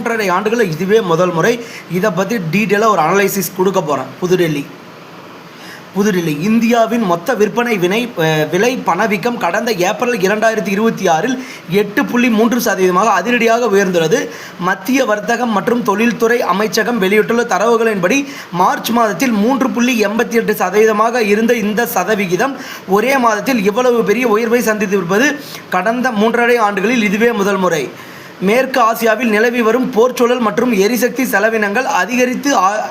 3.5 ஆண்டுகளில் இதுவே முதல் முறை. இதை பற்றி டீட்டெயிலாக ஒரு அனலைசிஸ் கொடுக்க போகிறேன். புதுடில்லி இந்தியாவின் மொத்த விற்பனை விலை பணவீக்கம் கடந்த ஏப்ரல் 2026இல் 8.3% அதிரடியாக உயர்ந்துள்ளது. மத்திய வர்த்தகம் மற்றும் தொழில்துறை அமைச்சகம் வெளியிட்டுள்ள தரவுகளின்படி மார்ச் மாதத்தில் 3.88% இருந்த இந்த சதவிகிதம் ஒரே மாதத்தில் இவ்வளவு பெரிய உயர்வை சந்தித்திருப்பது கடந்த 3.5 ஆண்டுகளில் இதுவே முதல் முறை. மேற்கு ஆசியாவில் நிலவி வரும் போர்ச்சூழல் மற்றும் எரிசக்தி செலவினங்கள்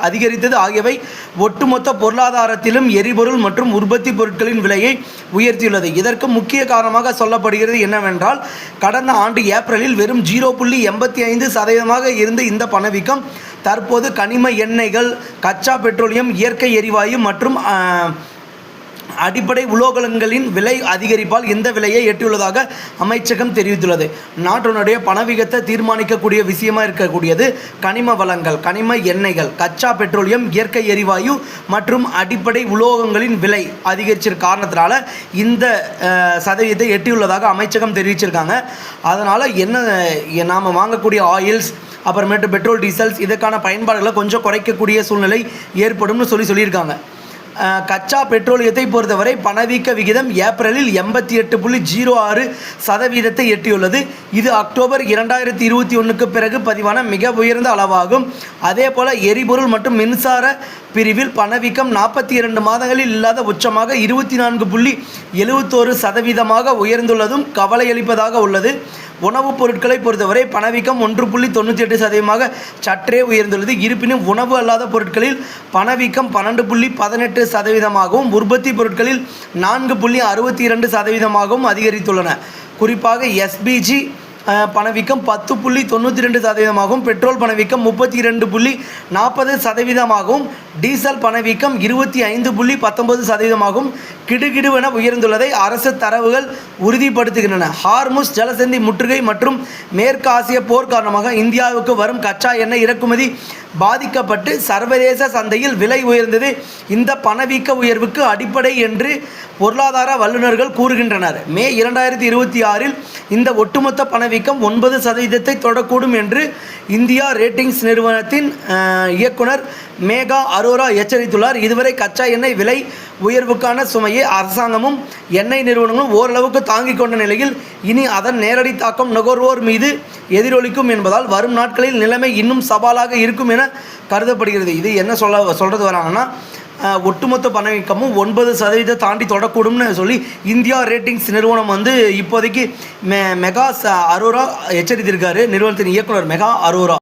அதிகரித்தது ஆகியவை ஒட்டுமொத்த பொருளாதாரத்திலும் எரிபொருள் மற்றும் உற்பத்தி பொருட்களின் விலையை உயர்த்தியுள்ளது. இதற்கு முக்கிய காரணமாக சொல்லப்படுகிறது என்னவென்றால், கடந்த ஆண்டு ஏப்ரலில் வெறும் 0.85% இருந்த இந்த பணவீக்கம் தற்போது கனிம எண்ணெய்கள், கச்சா பெட்ரோலியம், இயற்கை எரிவாயு மற்றும் அடிப்படை உலோகங்களின் விலை அதிகரிப்பால் இந்த விலையை எட்டியுள்ளதாக அமைச்சகம் தெரிவித்துள்ளது. நாட்டினுடைய பணவீக்கத்தை தீர்மானிக்கக்கூடிய விஷயமாக இருக்கக்கூடியது கனிம வளங்கள், கனிம எண்ணெய்கள், கச்சா பெட்ரோலியம், இயற்கை எரிவாயு மற்றும் அடிப்படை உலோகங்களின் விலை அதிகரிச்சிருக்க காரணத்தினால இந்த சதவீதத்தை எட்டியுள்ளதாக அமைச்சகம் தெரிவிச்சிருக்காங்க. அதனால் நாம் வாங்கக்கூடிய ஆயில்ஸ், அப்புறமேட்டு பெட்ரோல், டீசல்ஸ் இதுக்கான பயன்பாடுகளை கொஞ்சம் குறைக்கக்கூடிய சூழ்நிலை ஏற்படும்னு சொல்லியிருக்காங்க. கச்சா பெட்ரோலியத்தை பொறுத்தவரை பணவீக்க விகிதம் ஏப்ரலில் 88.06% எட்டியுள்ளது. இது அக்டோபர் 2021க்கு பிறகு பதிவான மிக உயர்ந்த அளவாகும். அதே போல எரிபொருள் மற்றும் மின்சார பிரிவில் பணவீக்கம் 42 மாதங்களில் இல்லாத உச்சமாக 24.71% உயர்ந்துள்ளதும் கவலையளிப்பதாக உள்ளது. உணவுப் பொருட்களை பொறுத்தவரை பணவீக்கம் 1.98% சற்றே உயர்ந்துள்ளது. இருப்பினும் உணவு அல்லாத பொருட்களில் பணவீக்கம் 12.18%, உற்பத்தி பொருட்களில் 4.62% அதிகரித்துள்ளன. குறிப்பாக எஸ்பிஜி பணவீக்கம் 10.92%, பெட்ரோல் பணவீக்கம் 32.40%, டீசல் பணவீக்கம் 25.19% கிடுகிடுவென உயர்ந்துள்ளதை அரசு தரவுகள் உறுதிப்படுத்துகின்றன. ஹார்முஸ் ஜலசந்தி முற்றுகை மற்றும் மேற்கு ஆசிய போர் காரணமாக இந்தியாவுக்கு வரும் கச்சா எண்ணெய் இறக்குமதி பாதிக்கப்பட்டு சர்வதேச சந்தையில் விலை உயர்ந்தது இந்த பணவீக்க உயர்வுக்கு அடிப்படை என்று பொருளாதார வல்லுநர்கள் கூறுகின்றனர். மே 2026இல் இந்த ஒட்டுமொத்த பணவீக்கம் 9% தொடக்கூடும் என்று இந்தியா ரேட்டிங்ஸ் நிறுவனத்தின் இயக்குனர் மேகா அரோரா எச்சரித்துள்ளார். இதுவரை கச்சா எண்ணெய் விலை உயர்வுக்கான சுமையை அரசாங்கமும் எண்ணெய் நிறுவனங்களும் ஓரளவுக்கு தாங்கிக் கொண்ட நிலையில் இனி அதன் நேரடி தாக்கம் நுகர்வோர் மீது எதிரொலிக்கும் என்பதால் வரும் நாட்களில் நிலைமை இன்னும் சவாலாக இருக்கும் என கருதப்படுகிறது. இது என்ன சொல்கிறது வராங்கன்னா, ஒட்டுமொத்த பணவீக்கமும் 9% தாண்டி தொடக்கூடும்னு சொல்லி இந்தியா ரேட்டிங்ஸ் நிறுவனம் இப்போதைக்கு மெகா அரோரா எச்சரித்திருக்காரு. நிறுவனத்தின் இயக்குனர் மெகா அரோரா.